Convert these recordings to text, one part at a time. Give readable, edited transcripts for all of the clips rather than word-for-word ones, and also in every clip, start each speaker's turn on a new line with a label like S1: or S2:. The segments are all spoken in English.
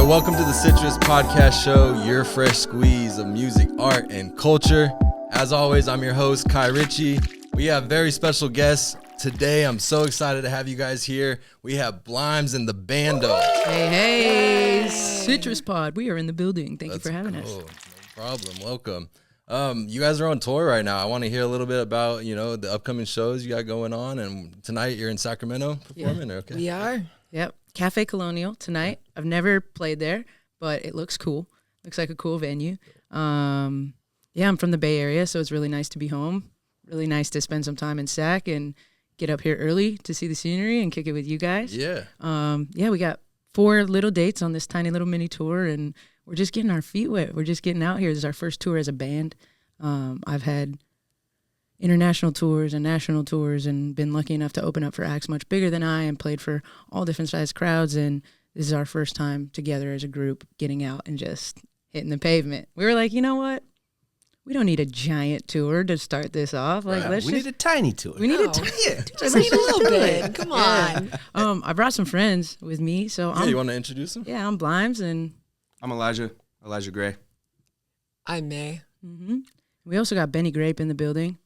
S1: welcome to the Citrus Podcast Show, your fresh squeeze of music, art, and culture. As always, I'm your host, Ky Richy. We have very special guests today. I'm so excited to have you guys here. We have Blimes and the Bando.
S2: Hey, Citrus Pod. We are in the building. Thank you for having us.
S1: No problem. Welcome. You guys are on tour right now. I want to hear a little bit about, the upcoming shows you got going on. And tonight you're in Sacramento performing?
S2: Yeah.
S1: Okay.
S3: We are.
S2: Yep. Cafe Colonial tonight. I've never played there, but it looks cool. Looks like a cool venue. I'm from the Bay Area, so it's really nice to be home. Really nice to spend some time in Sac and get up here early to see the scenery and kick it with you guys.
S1: Yeah.
S2: We got 4 little dates on this tiny little mini tour, and we're just getting our feet wet. We're just getting out here. This is our first tour as a band. I've had international tours and national tours and been lucky enough to open up for acts much bigger than I and played for all different size crowds. And this is our first time together as a group getting out and just hitting the pavement. We were like, you know what? We don't need a giant tour to start this off. Like,
S3: We need a tiny tour.
S2: We need
S3: just need a little bit. Come on.
S2: I brought some friends with me, so
S1: You want to introduce them?
S2: Yeah, I'm Blimes, and
S4: I'm Elijah Gray.
S3: I'm May.
S2: We also got Benny Grape in the building.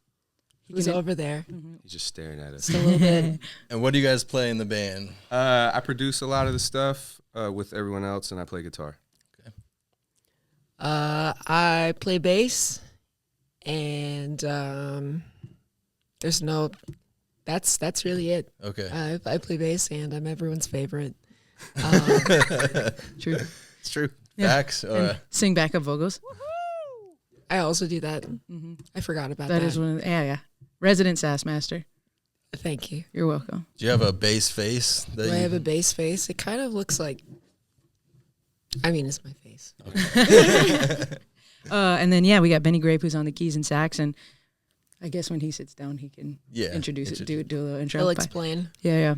S3: Who's over there?
S4: He's just staring at us.
S3: Just a little bit.
S1: And what do you guys play in the band?
S4: I produce a lot of the stuff with everyone else, and I play guitar.
S1: Okay.
S3: I play bass, and there's no. That's really it.
S1: Okay.
S3: I play bass, and I'm everyone's favorite.
S2: True.
S1: It's true.
S2: Yeah.
S1: Facts.
S2: And sing backup vocals.
S3: I also do that. I forgot about that.
S2: That is one of the, yeah. Resident Sass Master.
S3: Thank you.
S2: You're welcome.
S1: Do you have a bass face?
S3: Do I have a bass face? It kind of looks like. I mean, it's my face.
S1: Okay.
S2: And then we got Benny Grape who's on the keys and sax, and I guess when he sits down, he can introduce it, do a little intro.
S3: He'll explain.
S2: Yeah.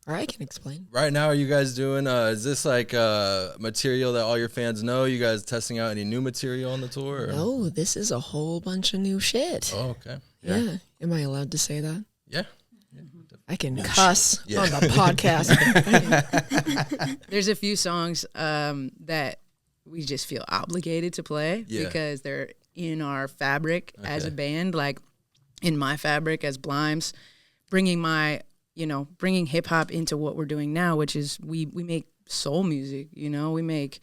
S3: Or I can explain.
S1: Right now, are you guys doing, is this like material that all your fans know? You guys testing out any new material on the tour? Or?
S3: No, this is a whole bunch of new shit.
S1: Oh, okay.
S3: Yeah. Am I allowed to say that?
S1: Yeah.
S3: I can cuss
S1: Yeah.
S3: on the podcast.
S2: There's a few songs that we just feel obligated to play because they're in our fabric as a band, like in my fabric as Blimes, bringing hip hop into what we're doing now, which is we make soul music, we make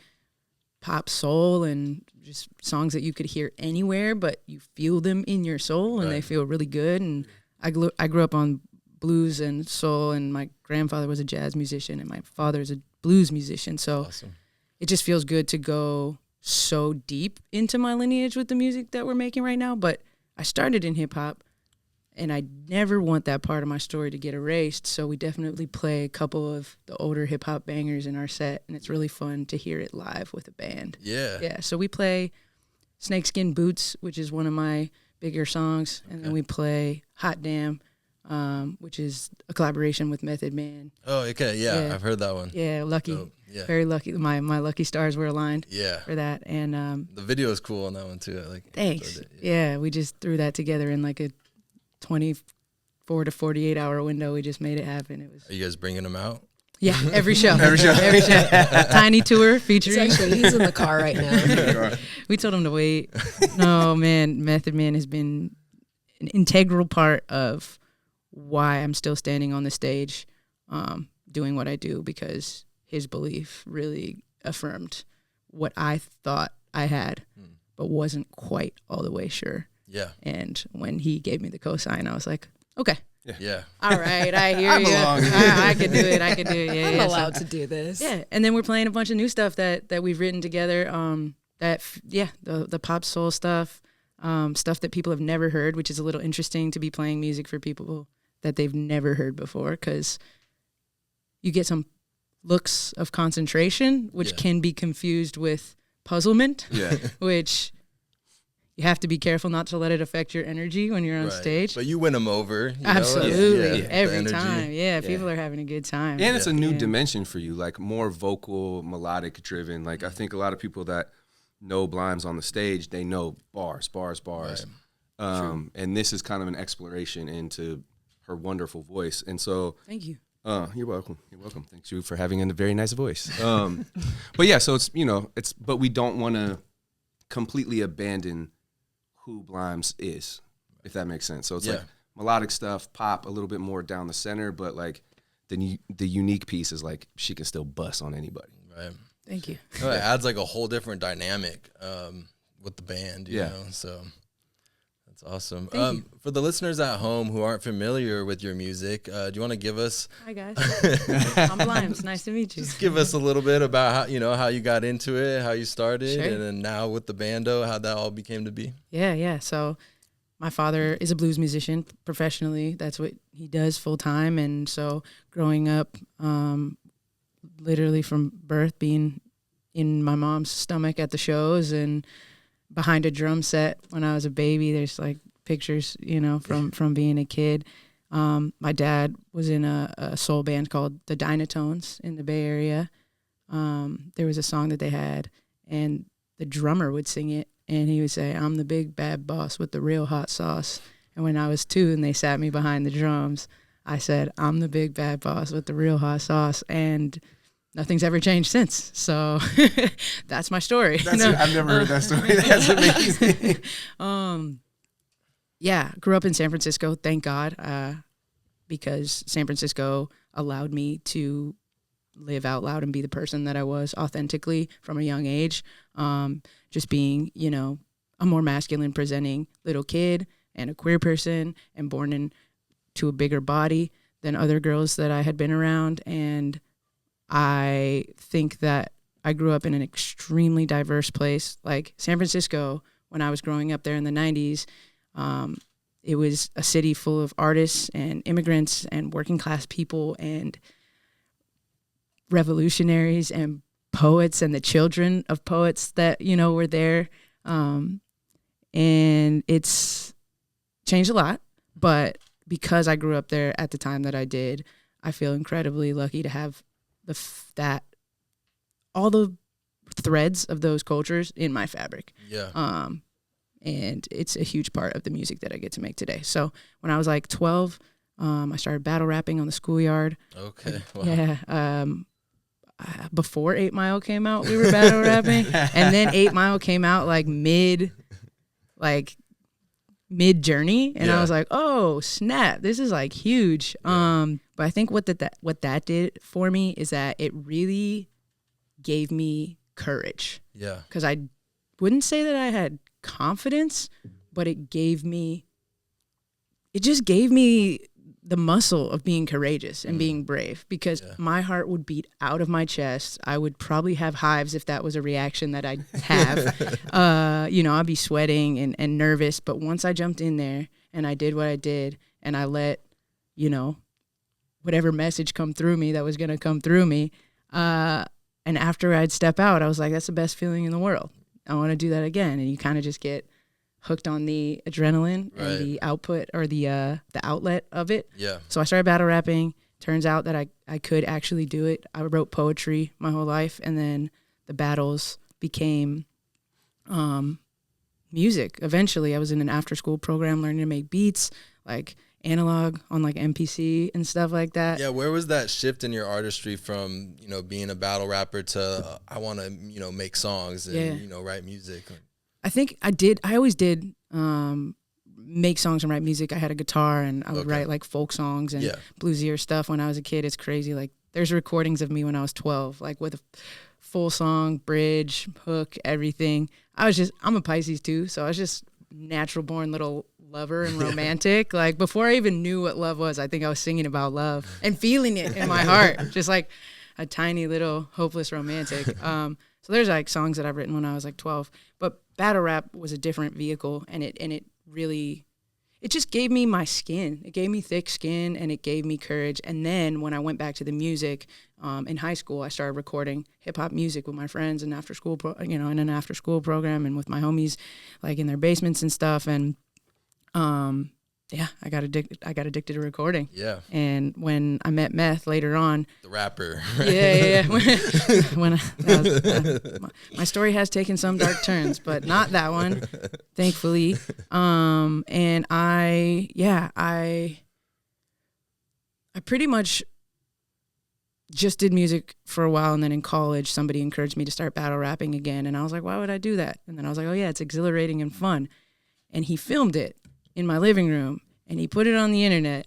S2: pop soul and just songs that you could hear anywhere, but you feel them in your soul and they feel really good. And I grew up on blues and soul, and my grandfather was a jazz musician and my father is a blues musician. So
S1: Awesome.
S2: It just feels good to go so deep into my lineage with the music that we're making right now. But I started in hip hop, and I never want that part of my story to get erased. So we definitely play a couple of the older hip hop bangers in our set, and it's really fun to hear it live with a band.
S1: Yeah.
S2: Yeah. So we play Snakeskin Boots, which is one of my bigger songs, and then we play Hot Damn, which is a collaboration with Method Man.
S1: Oh, okay. Yeah. I've heard that one.
S2: Yeah, lucky.
S1: Dope. Yeah.
S2: Very lucky. My lucky stars were aligned for that. And
S1: the video is cool on that one too. I like it.
S2: Thanks. Yeah, we just threw that together in like a 24 to 48 hour window. We just made it happen. It was.
S1: Are you guys bringing them out?
S2: Yeah, every show. every show. Tiny tour featuring.
S3: He's in the car right now.
S2: We told him to wait. No, man, Method Man has been an integral part of why I'm still standing on the stage doing what I do, because his belief really affirmed what I thought I had, but wasn't quite all the way sure.
S1: Yeah.
S2: And when he gave me the cosign, I was like, okay.
S1: Yeah.
S2: All right, I hear you. I can do it. Yeah,
S3: I'm allowed to do this.
S2: Yeah, and then we're playing a bunch of new stuff that we've written together. The pop soul stuff, stuff that people have never heard, which is a little interesting to be playing music for people that they've never heard before, because you get some looks of concentration, which can be confused with puzzlement, which you have to be careful not to let it affect your energy when you're on stage.
S1: But you win them over.
S2: Absolutely. Every time. Yeah, people are having a good time.
S4: And it's a new dimension for you, like more vocal, melodic driven. Like I think a lot of people that know Blimes on the stage, they know bars.
S1: Right.
S4: And this is kind of an exploration into her wonderful voice. And so
S2: thank you.
S4: You're welcome. You're welcome. Thanks you for having a very nice voice. But yeah, so but we don't want to completely abandon who Blimes is, if that makes sense. So it's like melodic stuff, pop a little bit more down the center, but like the unique piece is like she can still bust on anybody.
S1: Right.
S2: Thank you.
S1: It adds like a whole different dynamic with the band, you know, so that's awesome. For the listeners at home who aren't familiar with your music, do you want to give us...
S2: Hi, guys. I'm Blimes. Nice to meet you.
S1: Just give us a little bit about how you got into it, how you started,
S2: Sure.
S1: and then now with the Bando, how that all became to be.
S2: Yeah. So my father is a blues musician professionally. That's what he does full time. And so growing up, literally from birth, being in my mom's stomach at the shows and behind a drum set when I was a baby, there's like pictures, from being a kid. My dad was in a soul band called the Dynatones in the Bay Area. There was a song that they had, and the drummer would sing it, and he would say, "I'm the big bad boss with the real hot sauce." And when I was 2 and they sat me behind the drums, I said, "I'm the big bad boss with the real hot sauce." And nothing's ever changed since. So that's my story.
S4: I've never heard that story. That's amazing.
S2: Yeah, grew up in San Francisco, thank God, because San Francisco allowed me to live out loud and be the person that I was authentically from a young age. Just being, a more masculine presenting little kid and a queer person and born into a bigger body than other girls that I had been around. And I think that I grew up in an extremely diverse place. Like San Francisco, when I was growing up there in the 90s, it was a city full of artists and immigrants and working class people and revolutionaries and poets and the children of poets that, were there. And it's changed a lot. But because I grew up there at the time that I did, I feel incredibly lucky to have all the threads of those cultures in my fabric.
S1: Yeah.
S2: And it's a huge part of the music that I get to make today. So when I was like 12, I started battle rapping on the schoolyard.
S1: Okay. Wow.
S2: Yeah. Before 8 Mile came out, we were battle rapping. And then 8 Mile came out mid journey. And I was like, oh, snap. This is like huge. Yeah. But I think what that did for me is that it really gave me courage.
S1: Yeah.
S2: Because I wouldn't say that I had confidence, but it just gave me the muscle of being courageous and being brave, because my heart would beat out of my chest. I would probably have hives if that was a reaction that I'd have. I'd be sweating and nervous. But once I jumped in there and I did what I did and I let, whatever message come through me that was going to come through me. And after I'd step out, I was like, that's the best feeling in the world. I want to do that again. And you kind of just get hooked on the adrenaline and the output or the outlet of it. Yeah. So I started battle rapping. Turns out that I could actually do it. I wrote poetry my whole life, and then the battles became music. Eventually, I was in an after-school program learning to make beats, like analog on like MPC and stuff like that.
S1: Yeah, where was that shift in your artistry from, being a battle rapper to I want to, make songs and, write music?
S2: I think I always did make songs and write music. I had a guitar and I would write like folk songs and bluesier stuff when I was a kid. It's crazy. Like there's recordings of me when I was 12, like with a full song, bridge, hook, everything. I'm a Pisces too, so I was just natural born little lover and romantic. Like before I even knew what love was, I think I was singing about love and feeling it in my heart, just like a tiny little hopeless romantic. So there's like songs that I've written when I was like 12, but battle rap was a different vehicle, and it really, it just gave me my skin. It gave me thick skin, and it gave me courage. And then when I went back to the music in high school, I started recording hip hop music with my friends and after school, in an after school program, and with my homies, like in their basements and stuff. And I got addicted to recording. Yeah. And when I met Meth later on,
S1: the rapper.
S2: Yeah. My story has taken some dark turns, but not that one, thankfully. And I pretty much just did music for a while, and then in college somebody encouraged me to start battle rapping again, and I was like, why would I do that? And then I was like, oh yeah, it's exhilarating and fun. And he filmed it in my living room and he put it on the internet,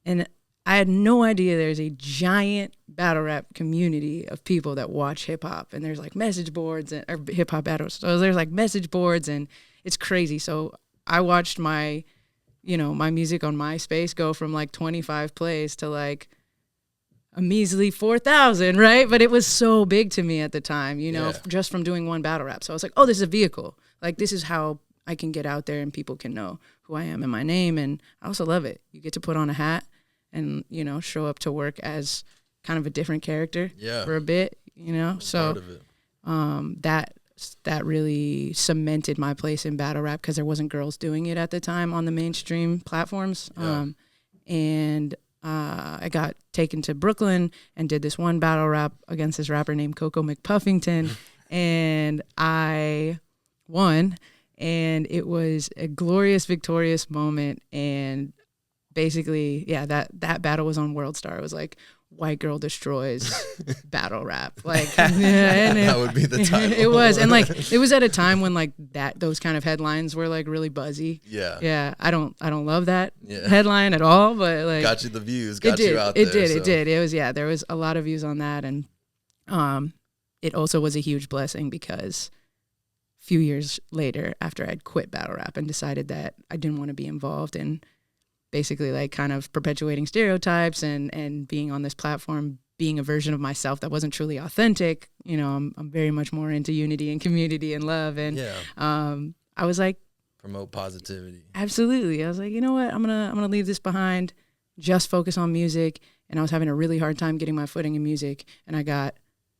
S2: and I had no idea there's a giant battle rap community of people that watch hip hop, and there's like message boards or hip hop battles. So there's like message boards, and it's crazy. So I watched my music on MySpace go from like 25 plays to like a measly 4,000, right? But it was so big to me at the time, just from doing one battle rap. So I was like, oh, this is a vehicle. Like, this is how I can get out there and people can know who I am and my name. And I also love it. You get to put on a hat and, show up to work as kind of a different character for a bit, So that really cemented my place in battle rap because there wasn't girls doing it at the time on the mainstream platforms. And I got taken to Brooklyn and did this one battle rap against this rapper named Coco McPuffington, and I won, and it was a glorious, victorious moment. And basically, that battle was on World Star. It was like White Girl Destroys battle rap, like
S1: that would be the title.
S2: It was, and like it was at a time when like those kind of headlines were like really buzzy. Yeah. I don't love that headline at all, but like
S1: got you the views, got you out there.
S2: It did. It was there was a lot of views on that, and it also was a huge blessing because a few years later, after I'd quit battle rap and decided that I didn't want to be involved in basically like kind of perpetuating stereotypes and being on this platform, being a version of myself that wasn't truly authentic. I'm very much more into unity and community and love. And I was like,
S1: promote positivity.
S2: Absolutely. I was like, you know what? I'm gonna leave this behind, just focus on music. And I was having a really hard time getting my footing in music. And I got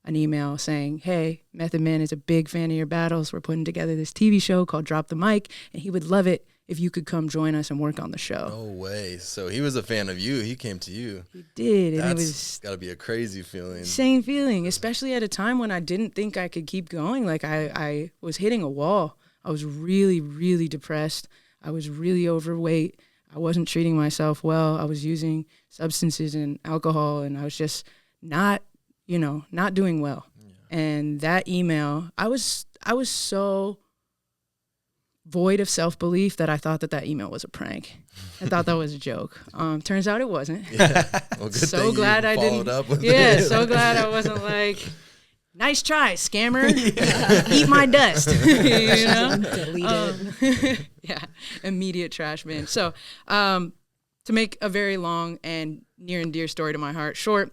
S2: an email saying, hey, Method Man is a big fan of your battles. We're putting together this TV show called Drop the Mic, and he would love it if you could come join us and work on the show.
S1: No way. So he was a fan of you. He came to you.
S2: He did.
S1: That's
S2: and it was
S1: got to be a crazy feeling.
S2: Same feeling, especially at a time when I didn't think I could keep going. Like I was hitting a wall. I was really, really depressed. I was really overweight. I wasn't treating myself well. I was using substances and alcohol, and I was just not doing well. Yeah. And that email, I was so void of self-belief that I thought that email was a prank. I thought that was a joke. Turns out it wasn't.
S1: Yeah. Well, good
S2: so
S1: thing
S2: glad
S1: you
S2: I
S1: followed
S2: didn't.
S1: Up with
S2: yeah,
S1: it.
S2: so glad I wasn't like, nice try, scammer. Eat my dust.
S3: Delete it.
S2: Yeah, immediate trash bin. So, to make a very long and near and dear story to my heart short,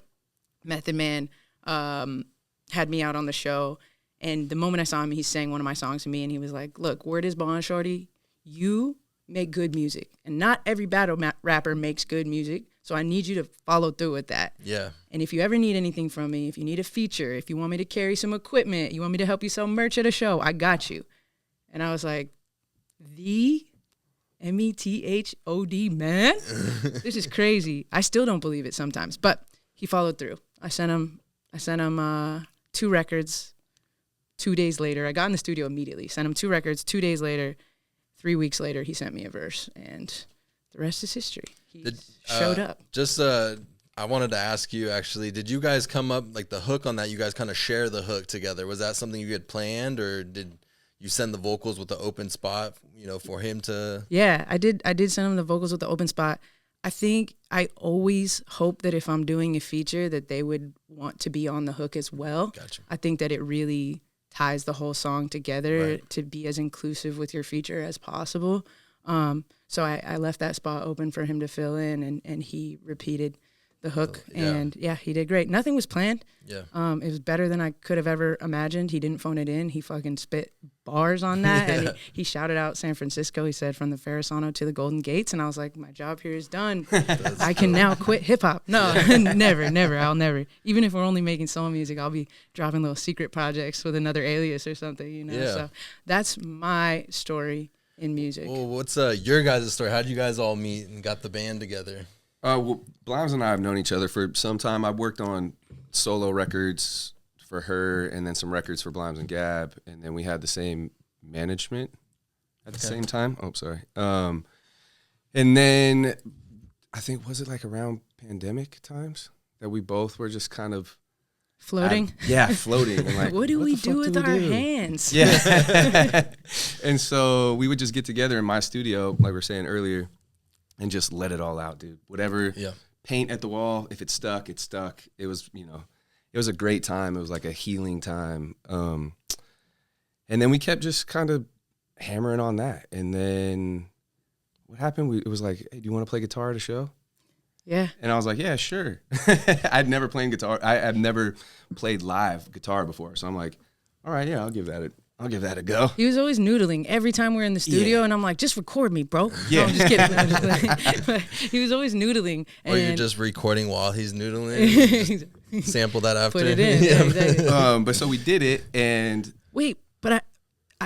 S2: Method Man had me out on the show. And the moment I saw him, he sang one of my songs to me, and he was like, look, word is bond, shorty, you make good music. And not every battle rapper makes good music, so I need you to follow through with that.
S1: Yeah.
S2: And if you ever need anything from me, if you need a feature, if you want me to carry some equipment, you want me to help you sell merch at a show, I got you. And I was like, the METHOD man? This is crazy. I still don't believe it sometimes, but he followed through. I sent him 2 records. 2 days later, I got in the studio immediately, sent him 2 records. 2 days later, 3 weeks later, he sent me a verse, and the rest is history. He showed up.
S1: I wanted to ask you, actually, did you guys come up, like the hook on that, you guys kind of share the hook together? Was that something you had planned, or did you send the vocals with the open spot, for him to?
S2: Yeah, I did send him the vocals with the open spot. I think I always hope that if I'm doing a feature that they would want to be on the hook as well.
S1: Gotcha.
S2: I think that it really ties the whole song together,
S1: right,
S2: to be as inclusive with your feature as possible. So I left that spot open for him to fill in, and he repeated the hook. And he did great. Nothing was planned.
S1: Yeah.
S2: It was better than I could have ever imagined. He didn't phone it in. He fucking spit bars on that. And he shouted out San Francisco. He said, from the Farasano to the Golden Gates. And I was like, my job here is done. I can now quit hip hop. No, never. I'll never. Even if we're only making soul music, I'll be dropping little secret projects with another alias or something,
S1: Yeah.
S2: So that's my story in music.
S1: Well, what's your guys' story? How did you guys all meet and got the band together?
S4: Well, Blimes and I have known each other for some time. I worked on solo records for her, and then some records for Blimes and Gab, and then we had the same management at the same time. Oh, sorry. And then I think, was it like around pandemic times that we both were just kind of
S2: Floating.
S4: Floating. And like,
S2: what do we do with our
S4: do?
S2: hands?
S4: Yeah. And so we would just get together in my studio, like we were saying earlier, and just let it all out, dude. Whatever, paint at the wall. If it stuck, it stuck. It was, it was a great time. It was like a healing time. And then we kept just kind of hammering on that. And then what happened? It was like, hey, do you want to play guitar at a show?
S2: Yeah.
S4: And I was like, yeah, sure. I'd never played guitar. I've never played live guitar before. So I'm like, all right, yeah, I'll give that a go.
S2: He was always noodling every time we were in the studio, and I'm like, just record me, bro.
S4: Yeah.
S2: No, I'm just kidding. He was always noodling.
S1: Or you're just recording while he's noodling. Sample that after.
S2: Put it in. Yeah, exactly.
S4: But so we did it, and
S2: wait, but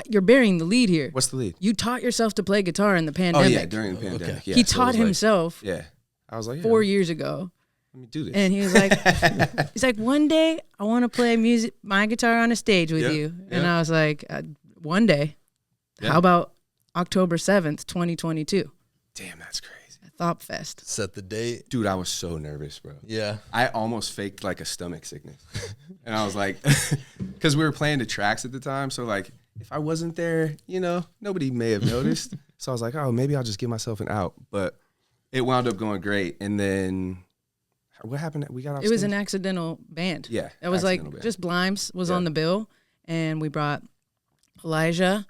S2: you're burying the lead here.
S4: What's the lead?
S2: You taught yourself to play guitar in the pandemic.
S4: Oh yeah, during the pandemic.
S1: Okay.
S4: Yeah,
S2: He
S4: so it
S2: taught
S4: was like-
S2: himself.
S4: Yeah, I was like
S2: 4 years ago.
S4: Let me do this.
S2: And he was like, one day I want to play my guitar on a stage with you. And I was like, one day.
S4: Yeah.
S2: How about October 7th, 2022?
S4: Damn, that's crazy.
S2: Thop Fest.
S1: Set the date.
S4: Dude, I was so nervous, bro.
S1: Yeah.
S4: I almost faked like a stomach sickness. And I was like, because we were playing the tracks at the time. So like, if I wasn't there, nobody may have noticed. So I was like, oh, maybe I'll just give myself an out. But it wound up going great. And then what happened? We got off
S2: It was
S4: stage?
S2: an accidental band.
S4: Yeah.
S2: It was like
S4: accidental band.
S2: just Blimes was
S4: Yeah.
S2: on the bill. And we brought Elijah.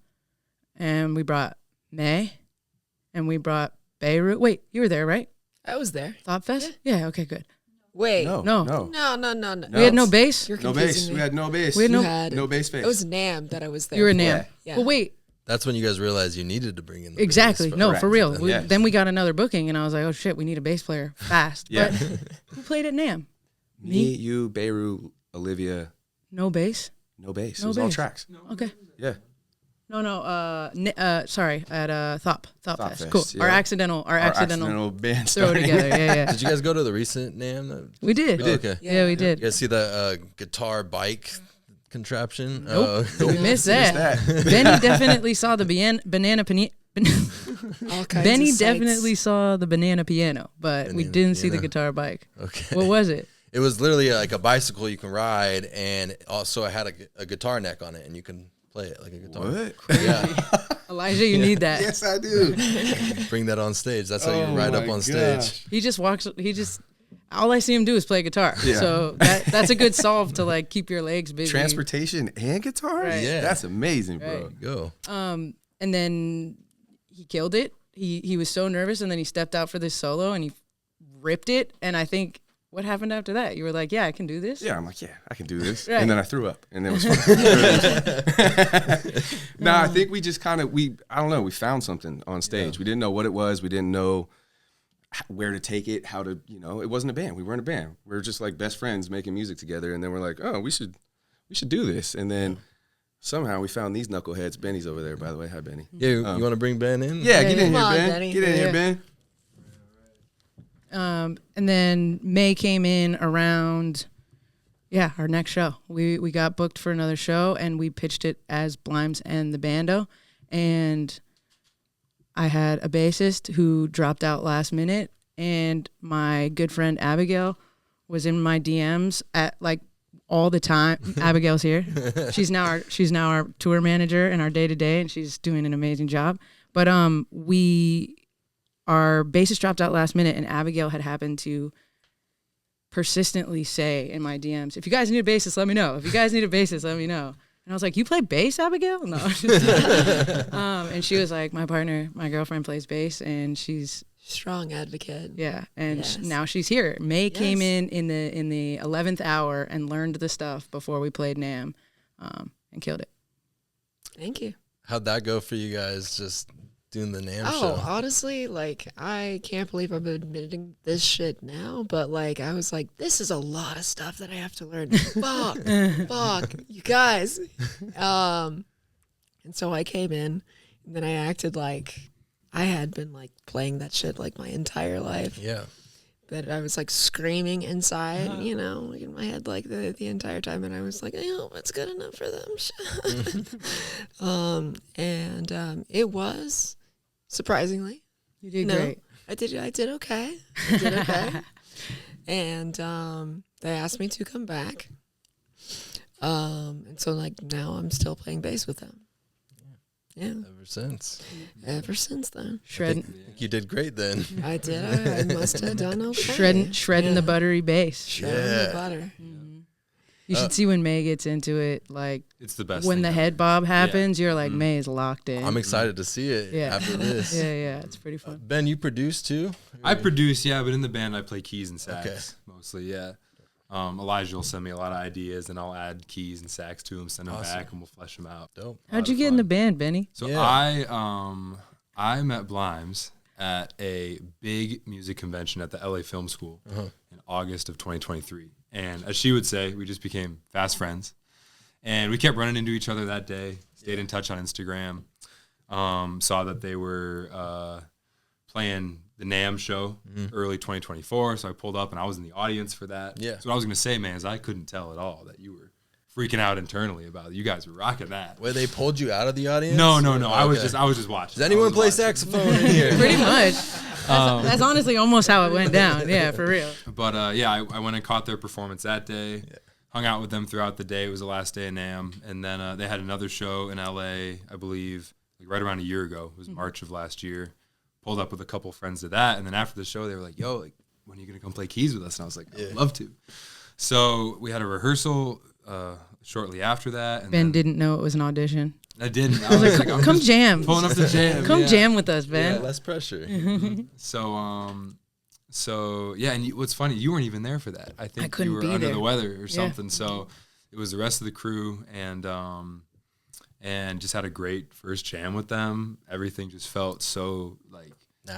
S2: And we brought May. And we brought Beirut. Wait, you were there, right?
S3: I was there.
S2: Thop Fest? Yeah, okay, good.
S3: Wait.
S2: No.
S3: No.
S2: We had no bass?
S3: You're
S4: No
S3: confusing
S4: bass.
S3: me.
S4: We had no bass.
S2: We had
S3: You
S2: no-
S3: had,
S4: no bass face.
S3: It was NAM that I was there.
S2: You were
S3: for.
S2: NAM.
S3: Yeah.
S2: But wait,
S1: That's when you guys realized you needed to bring in the
S2: exactly.
S1: bass.
S2: No,
S4: Correct.
S2: for real.
S4: Yes.
S2: Then we got another booking, and I was like, oh, shit, we need a bass player fast.
S4: Yeah.
S2: But who played at NAM?
S4: Me, you, Beirut, Olivia,
S2: No bass?
S4: no bass.
S2: No
S4: it was all
S2: bass.
S4: tracks.
S2: Okay.
S4: Yeah.
S2: Sorry, at Thop
S4: Thop
S2: Fest.
S4: Fest,
S2: Cool.
S4: yeah.
S2: Our accidental
S4: band
S2: throw
S4: starting.
S2: together. Yeah.
S1: Did you guys go to the recent NAMM?
S2: We did.
S1: Oh, okay.
S2: Yeah, we
S1: You
S2: did.
S1: guys see the guitar bike contraption?
S2: Nope.
S1: Oh,
S2: We missed that. Benny definitely saw the banana
S3: All kinds
S2: Benny
S3: of sites.
S2: definitely saw the banana piano, but we
S1: Banana
S2: didn't see the
S1: piano.
S2: guitar bike.
S1: okay.
S2: What was it?
S1: It was literally like a bicycle you can ride, and also it had a guitar neck on it, and you can play it like a guitar.
S4: What?
S1: Yeah.
S2: Elijah, you need that.
S4: Yes, I do.
S1: Bring that on stage. That's how you
S4: Oh
S1: ride up
S4: my
S1: on
S4: gosh.
S1: stage.
S2: He just walks. All I see him do is play guitar.
S4: Yeah.
S2: So that's a good solve to like keep your legs busy.
S4: Transportation and guitar?
S2: Right.
S1: Yeah.
S4: That's amazing, bro.
S2: Right.
S1: Go.
S2: And then he killed it. He was so nervous, and then he stepped out for this solo, and he ripped it. And I think what happened after that? You were like, "Yeah, I can do this."
S4: Yeah, I'm like, yeah, I can do this.
S2: Right.
S4: And then I threw up, and it was fun. No, I think we just kind of, I don't know, we found something on stage. We didn't know what it was. We didn't know where to take it, how to, it wasn't a band. We weren't a band. We were just like best friends making music together. And then we're like, oh, we should do this. And then somehow we found these knuckleheads. Benny's over there, by the way. Hi, Benny.
S1: Yeah, you want to bring Ben in?
S4: Yeah, get in
S3: Come
S4: here,
S3: on,
S4: Ben.
S3: Benny.
S4: Get in
S2: Yeah.
S4: here, Ben.
S2: And then May came in around, our next show. We got booked for another show, and we pitched it as Blimes and the Bando. And I had a bassist who dropped out last minute, and my good friend Abigail was in my DMs at like all the time. Abigail's here. She's now our tour manager and our day-to-day, and she's doing an amazing job. But our bassist dropped out last minute, and Abigail had happened to persistently say in my DMs, if you guys need a bassist, let me know. If you guys need a bassist, let me know. And I was like, you play bass, Abigail? No. And she was like, my girlfriend plays bass, and she's,
S3: Strong advocate.
S2: yeah. And
S3: Yes.
S2: now she's here. May came
S3: Yes.
S2: in the 11th hour and learned the stuff before we played NAMM, and killed it.
S3: Thank you.
S1: How'd that go for you guys, just doing the NAMM
S3: Oh,
S1: show?
S3: honestly, like, I can't believe I'm admitting this shit now, but, like, I was like, this is a lot of stuff that I have to learn. Fuck, you guys. And so I came in, and then I acted like I had been, like, playing that shit, like, my entire life.
S1: Yeah.
S3: But I was, like, screaming inside, like, in my head, like, the entire time, and I was like, I hope it's good enough for them. It was... Surprisingly,
S2: You did
S3: no,
S2: great.
S3: I did okay. I did okay. And they asked me to come back. And so like now I'm still playing bass with them. Yeah. Ever since then.
S1: Shredding. I think you did great then.
S3: I did. I must have done okay.
S2: Shredding the buttery bass.
S3: Shredding the butter.
S2: You should see when May gets into it. Like,
S5: it's the best.
S2: When the head bob happens, you're like, May is locked in.
S1: I'm excited to see it after this.
S2: Yeah, it's pretty fun.
S1: Ben, you produce too?
S5: I produce, but in the band I play keys and sax mostly. Yeah. Elijah will send me a lot of ideas, and I'll add keys and sax to them, send them back, and we'll flesh them out.
S1: Dope.
S2: How'd you get in the band, Benny?
S5: So I met Blimes at a big music convention at the LA Film School in August of 2023. And as she would say, we just became fast friends. And we kept running into each other that day, stayed in touch on Instagram, saw that they were playing the NAMM show early 2024. So I pulled up and I was in the audience for that.
S1: Yeah.
S5: So what I was going to say, man, is I couldn't tell at all that you were freaking out internally about it. You guys were rocking that.
S1: Where they pulled you out of the audience?
S5: No. I was just watching.
S1: Does anyone play saxophone in here?
S2: Pretty much. That's honestly almost how it went down. Yeah, for real.
S5: But I went and caught their performance that day. Yeah. Hung out with them throughout the day. It was the last day of NAMM, and then they had another show in LA, I believe, like right around a year ago. It was March of last year. Pulled up with a couple friends to that, and then after the show, they were like, "Yo, like, when are you gonna come play keys with us?" And I was like, "I'd love to." So we had a rehearsal shortly after that. And
S2: Ben didn't know it was an audition.
S5: I didn't. I was like,
S2: "Come jam,
S5: pulling up the jam.
S2: Come jam with us, Ben."
S1: Yeah, less pressure.
S5: So and what's funny, you weren't even there for that. I think you were under the weather or something. So it was the rest of the crew, and just had a great first jam with them. Everything just felt so like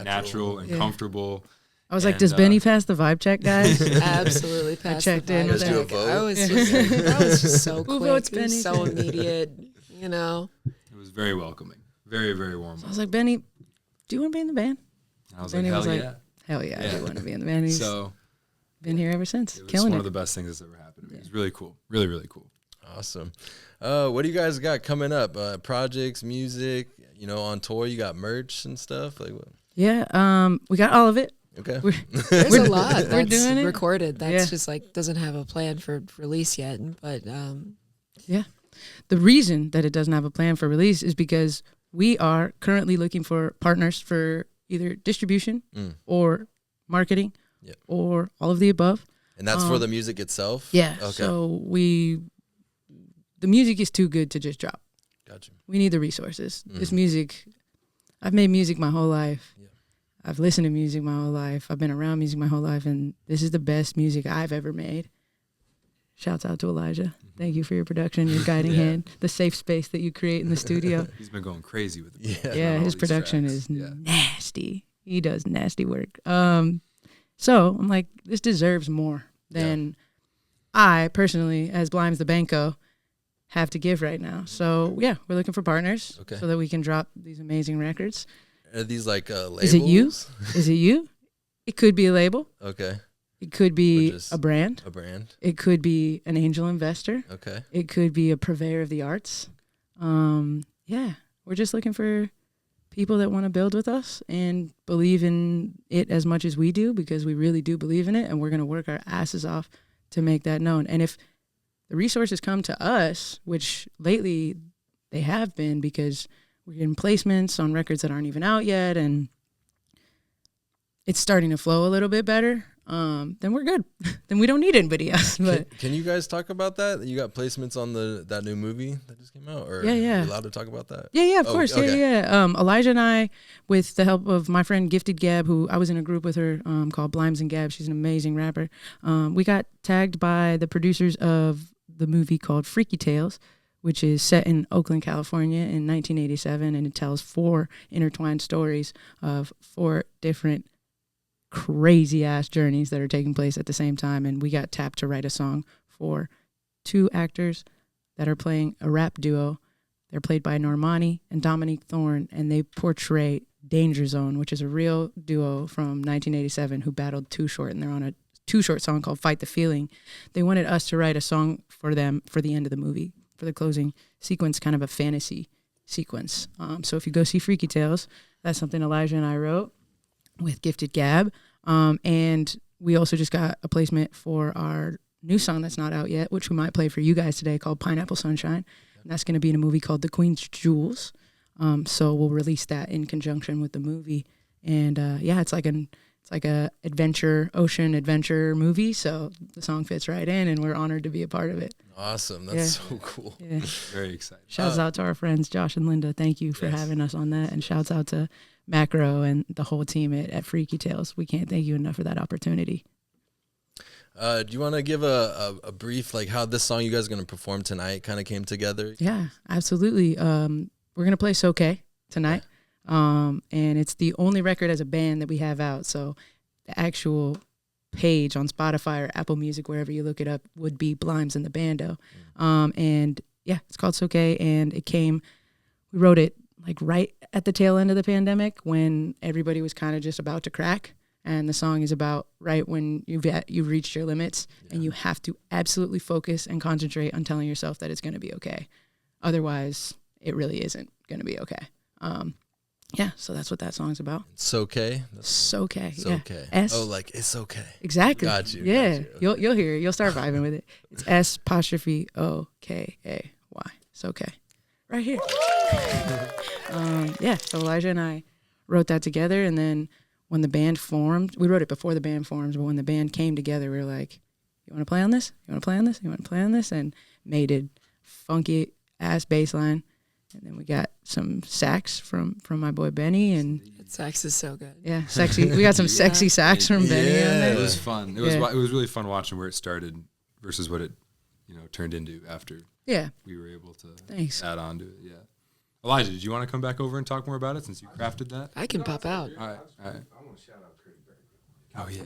S5: natural and comfortable.
S2: I was like, "Does Benny pass the vibe check, guys?"
S3: Absolutely passed.
S2: I checked in.
S1: Let's do a vote.
S3: I was just so quick.
S2: Votes Benny?
S3: So immediate. You know.
S5: It was very welcoming, very very warm.
S2: So I was like, "Benny, do you want to be in the band?"
S5: And I was
S2: Benny
S5: like,
S2: was like, "Hell yeah, I do want to be in the band." He's been here ever since.
S5: It was
S2: Killing
S5: one of the best things that's ever happened to me. It was really cool, really really cool.
S1: Awesome. What do you guys got coming up? Projects, music, on tour? You got merch and stuff? Like what?
S2: Yeah, we got all of it.
S1: Okay.
S3: There's a lot that's
S2: we're doing it.
S3: recorded. That's just like doesn't have a plan for release yet. But
S2: the reason that it doesn't have a plan for release is because we are currently looking for partners for either distribution or marketing or all of the above.
S1: And that's for the music itself?
S2: Yeah.
S1: Okay.
S2: So the music is too good to just drop.
S1: Gotcha.
S2: We need the resources. This music, I've made music my whole life. Yeah. I've listened to music my whole life. I've been around music my whole life, and this is the best music I've ever made. Shouts out to Elijah. Thank you for your production, your guiding hand, the safe space that you create in the studio.
S5: He's been going crazy with it.
S2: Yeah, his production is nasty. He does nasty work. So I'm like, this deserves more than I personally, as Blimes the Banco, have to give right now. So we're looking for partners so that we can drop these amazing records.
S1: Are these like labels?
S2: Is it you? Is it you? It could be a label.
S1: Okay.
S2: It could be a brand.
S1: A brand.
S2: It could be an angel investor.
S1: Okay.
S2: It could be a purveyor of the arts. We're just looking for people that want to build with us and believe in it as much as we do, because we really do believe in it, and we're going to work our asses off to make that known. And if the resources come to us, which lately they have been, because we're getting placements on records that aren't even out yet, and it's starting to flow a little bit better, then we're good. Then we don't need anybody else. But
S1: can you guys talk about that? You got placements on that new movie that just came out? Or
S2: yeah.
S1: Are you allowed to talk about that?
S2: Yeah, of course.
S1: Okay.
S2: Yeah. Elijah and I, with the help of my friend Gifted Gab, who I was in a group with her called Blimes and Gab. She's an amazing rapper. We got tagged by the producers of the movie called Freaky Tales, which is set in Oakland, California in 1987, and it tells 4 intertwined stories of 4 different crazy ass journeys that are taking place at the same time. And we got tapped to write a song for 2 actors that are playing a rap duo. They're played by Normani and Dominique Thorne, and they portray Danger Zone, which is a real duo from 1987 who battled Too Short, and they're on a Too Short song called Fight the Feeling. They wanted us to write a song for them for the end of the movie, for the closing sequence, kind of a fantasy sequence. So if you go see Freaky Tales, that's something Elijah and I wrote with Gifted Gab. And we also just got a placement for our new song that's not out yet, which we might play for you guys today, called Pineapple Sunshine. And that's going to be in a movie called The Queen's Jewels. So we'll release that in conjunction with the movie. And it's like a ocean adventure movie. So the song fits right in, and we're honored to be a part of it.
S1: Awesome. That's so cool.
S2: Yeah.
S5: Very excited.
S2: Shouts out to our friends, Josh and Linda. Thank you for having us on that. And shouts out to Macro and the whole team at Freaky Tales. We can't thank you enough for that opportunity.
S1: Do you want to give a brief, like how this song you guys are going to perform tonight kind of came together?
S2: Yeah, absolutely. We're going to play So Ky tonight. And it's the only record as a band that we have out. So the actual page on Spotify or Apple Music, wherever you look it up, would be Blimes and the Bando. And yeah, it's called So Ky, and we wrote it like right at the tail end of the pandemic when everybody was kind of just about to crack. And the song is about right when you've reached your limits, and you have to absolutely focus and concentrate on telling yourself that it's going to be okay. Otherwise, it really isn't going to be okay. So that's what that song's about.
S1: It's okay.
S2: So Ky.
S1: So
S2: Yeah.
S1: okay.
S2: S.
S1: Oh, like it's okay.
S2: Exactly.
S1: Got you.
S2: Yeah.
S1: Got you.
S2: You'll hear it. You'll start vibing with it. It's S'*OKAY. So Ky. Right here. So Elijah and I wrote that together, and then when the band formed, we wrote it before the band formed, but when the band came together, we were like, you want to play on this? You want to play on this? You want to play on this? And made it funky ass bass line. And then we got some sax from my boy Benny, and
S3: That sax is so good.
S2: yeah, sexy. We got some sexy sax from Benny on there.
S5: It was fun. It was really fun watching where it started versus what it turned into after
S2: Yeah.
S5: we were able to
S2: Thanks.
S5: add on to it. Yeah. Elijah, did you want to come back over and talk more about it since you crafted that?
S3: I can pop out.
S5: All right.
S4: I want to shout out Kurt.
S5: Oh yeah.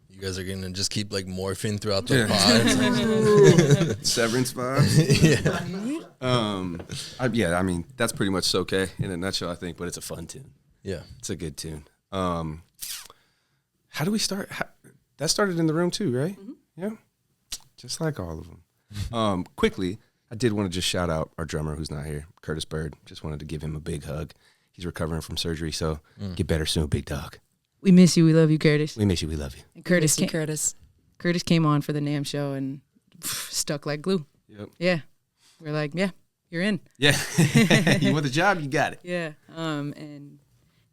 S1: You guys are going to just keep like morphing throughout the pod.
S4: Severance vibes.
S1: Yeah.
S4: I mean, that's pretty much So Ky in a nutshell, I think, but it's a fun tune.
S1: Yeah.
S4: It's a good tune. How do we start? That started in the room too, right?
S2: Mm-hmm.
S4: Yeah. Just like all of them. Quickly, I did want to just shout out our drummer who's not here, Curtis Bird. Just wanted to give him a big hug. He's recovering from surgery, so get better soon, big dog.
S2: We miss you. We love you, Curtis.
S4: We miss you. We love you.
S2: And Curtis came on for the NAMM show and stuck like glue.
S4: Yep.
S2: Yeah. We're like, yeah, you're in.
S4: Yeah. You want the job? You got it.
S2: Yeah. And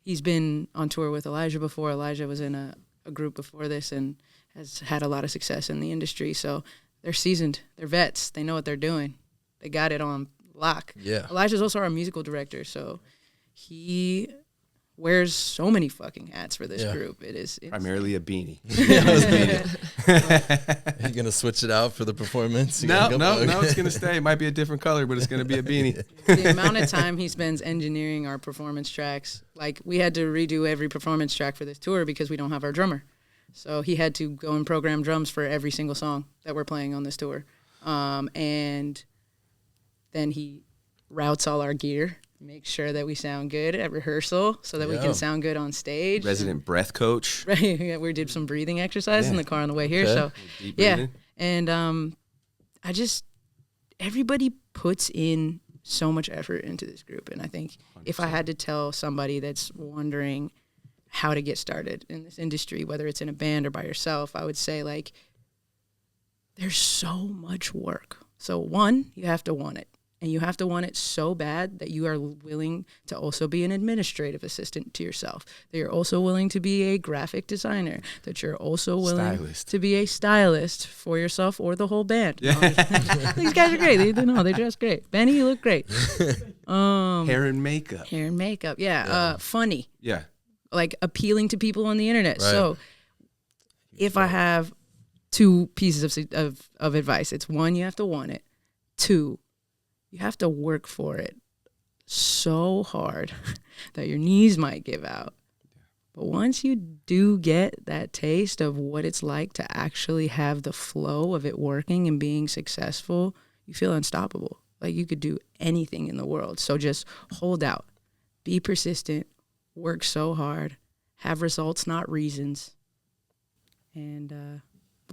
S2: he's been on tour with Elijah before. Elijah was in a group before this and has had a lot of success in the industry. So they're seasoned. They're vets. They know what they're doing. They got it on lock.
S1: Yeah.
S2: Elijah's also our musical director, so he wears so many fucking hats for this group. It's
S4: Primarily a beanie.
S1: Are you going to switch it out for the performance?
S4: No, it's going to stay. It might be a different color, but it's going to be a beanie.
S2: The amount of time he spends engineering our performance tracks. Like, we had to redo every performance track for this tour because we don't have our drummer. So he had to go and program drums for every single song that we're playing on this tour. And then he routes all our gear, makes sure that we sound good at rehearsal so that we can sound good on stage.
S4: Resident breath coach.
S2: Right. We did some breathing exercise in the car on the way here.
S1: Okay.
S2: So,
S4: Deep
S2: yeah.
S4: breathing.
S2: And everybody puts in so much effort into this group. And I think 100%. If I had to tell somebody that's wondering how to get started in this industry, whether it's in a band or by yourself, I would say, like, there's so much work. So one, you have to want it. And you have to want it so bad that you are willing to also be an administrative assistant to yourself, that you're also willing to be a graphic designer, that you're also willing to be a stylist for yourself or the whole band.
S4: Yeah.
S2: These guys are great. They dress great. Benny, you look great.
S4: Hair and makeup.
S2: Yeah. Funny.
S4: Yeah.
S2: Like appealing to people on the internet.
S1: Right.
S2: So if I have two pieces of advice, it's one, you have to want it. Two, you have to work for it so hard that your knees might give out. But once you do get that taste of what it's like to actually have the flow of it working and being successful, you feel unstoppable. Like you could do anything in the world. So just hold out, be persistent, work so hard, have results, not reasons, and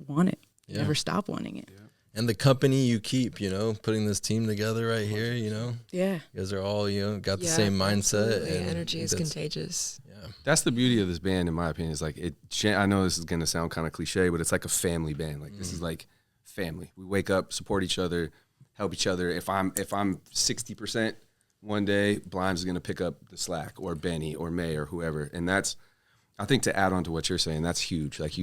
S2: want it.
S1: Yeah.
S2: Never stop wanting it.
S1: And the company you keep, you know, putting this team together right here, you know.
S2: Yeah.
S1: You guys are all, you know, got the same mindset.
S3: Absolutely.
S1: And
S3: energy is contagious.
S1: Yeah.
S4: That's the beauty of this band, in my opinion. Is like I know this is gonna sound kind of cliche, but it's like a family band. Like this is like family. We wake up, support each other, help each other. If I'm 60% one day, Blimes is gonna pick up the slack, or Benny or May or whoever. And that's, I think, to add on to what you're saying, that's huge. Like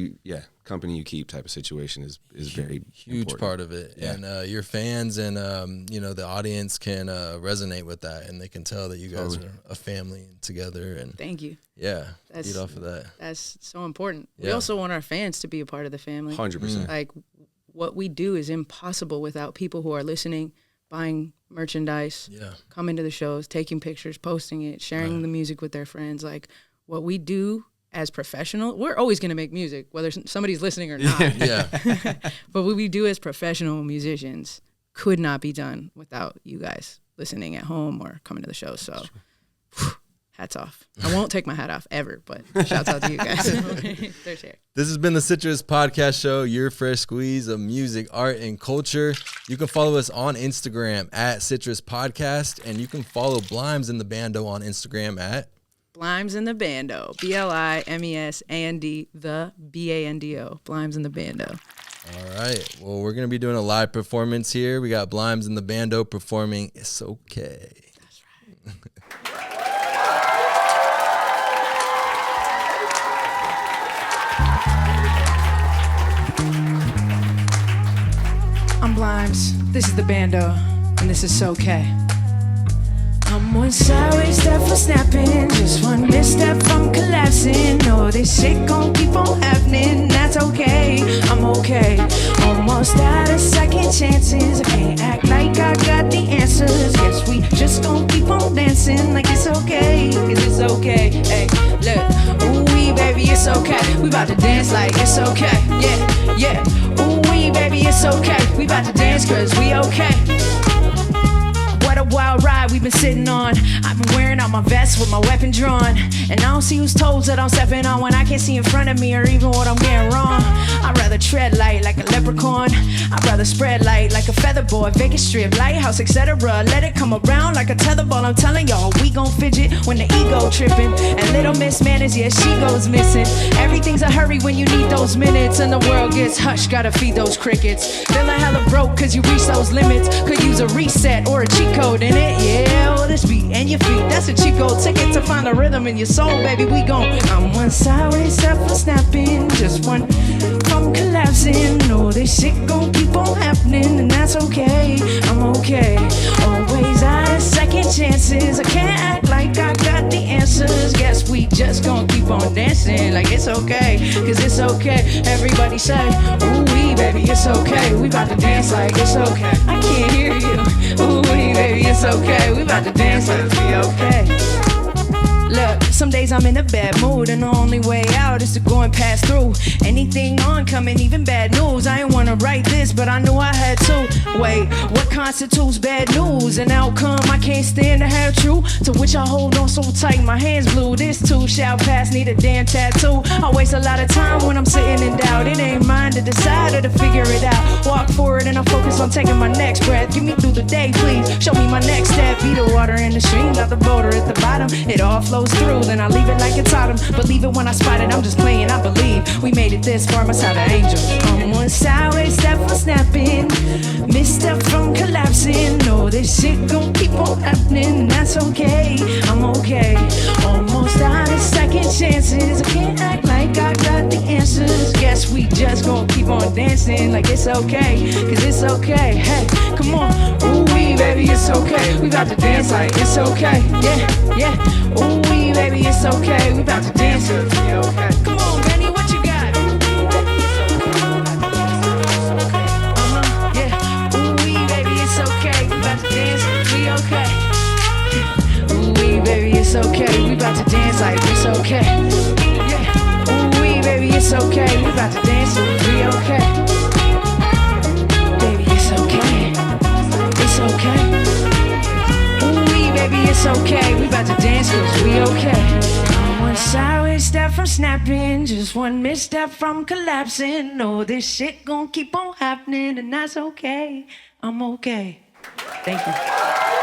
S4: company you keep type of situation is very
S1: huge
S4: important.
S1: part of it. Yeah. And your fans and you know, the audience can resonate with that, and they can tell that you guys are a family together. And
S2: thank you.
S1: Yeah, feed off of that.
S2: That's so important.
S1: Yeah.
S2: We also want our fans to be a part of the family.
S4: 100%.
S2: Like, what we do is impossible without people who are listening, buying merchandise, coming to the shows, taking pictures, posting it, sharing the music with their friends. Like, what we do as professional, we're always going to make music, whether somebody's listening or not. But what we do as professional musicians could not be done without you guys listening at home or coming to the show. So hats off. I won't take my hat off ever, but shouts out to you guys. They're here.
S1: This has been the Citrus Podcast Show, your fresh squeeze of music, art, and culture. You can follow us on Instagram at Citrus Podcast, and you can follow Blimes and the Bando on Instagram at
S2: Blimes and the Bando. BLIMESAND, the BANDO. Blimes and the Bando.
S1: All right. Well, we're going to be doing a live performance here. We got Blimes and the Bando performing It's Okay.
S2: That's right. I'm Blimes. This is the Bando. And this is okay. I'm one sideways step from snapping, just one misstep from collapsing. No, this shit gon' keep on happening, that's okay, I'm okay. Almost out of second chances, I can't act like I got the answers. Guess we just gon' keep on dancing like it's okay, cause it's okay. Hey, look, ooh wee baby, it's okay. We bout to dance like it's okay, yeah. Ooh wee baby, it's okay. We bout to dance cause we okay. What a wild ride we've been sitting on. I've been wearing out my vest with my weapon drawn, and I don't see whose toes that I'm stepping on when I can't see in front of me or even what I'm getting wrong. I'd rather tread light like a leprechaun. I'd rather spread light like a featherboard, Vegas Strip, lighthouse, etc. Let it come around like a tetherball. I'm telling y'all, we gon' fidget when the ego tripping. And little Miss Manners, yeah, she goes missing. Everything's a hurry when you need those minutes, and the world gets hushed, gotta feed those crickets. Feeling hella broke cause you reach those limits. Could use a reset or a cheat code in it, yeah. Well, this beat and your feet, that's a cheat code ticket to find a rhythm in your soul, baby. We gon' I'm one sideways step for snapping, just one from collapsing. No, this shit gon' keep on happening, and that's okay, I'm okay. Always out of second chances, I can't act like I got the answers. Guess we just gon' keep on dancing like it's okay, cause it's okay. Everybody say, ooh wee baby, it's okay. We bout to dance like it's okay. I can't hear you. Ooh wee baby, it's okay. We bout to dance like it's okay. Look, some days I'm in a bad mood, and the only way out is to go and pass through. Anything oncoming, even bad news. I ain't wanna write this, but I knew I had to. Wait, what constitutes bad news? An outcome I can't stand to have true, to which I hold on so tight, my hands blue. This too shall pass, need a damn tattoo. I waste a lot of time when I'm sitting in doubt. It ain't mine to decide or to figure it out. Walk forward and I focus on taking my next breath. Get me through the day, please. Show me my next step. Be the water in the stream, not the boulder at the bottom. It all flows through, then I leave it like it's autumn. Believe it when I spot it, I'm just playing, I believe. We made it this far, must have an angel. I'm one sideways step for snapping, misstep from collapsing. No, this shit gon' keep on happening, and that's okay, I'm okay. Almost out of second chances, I can't act like I got the answers. Guess we just gon' keep on dancing like it's okay, cause it's okay. Hey, come on, ooh wee baby, it's okay. We bout to dance like it's okay, yeah. Ooh wee baby, it's okay. We bout to dance cause we okay. Come on, Benny, what you got? Yeah. Ooh wee baby, it's okay. We bout to dance cause we okay. Ooh wee baby, it's okay. We bout to dance like it's okay. Yeah. Ooh wee baby, it's okay. We bout to dance cause we okay. Baby, it's okay. It's okay. Ooh wee baby, it's okay. We bout to dance cause we okay. I'm one sideways
S6: misstep from snapping, just one misstep from collapsing. No, this shit gon' keep on happening, and that's okay. I'm okay. Thank you.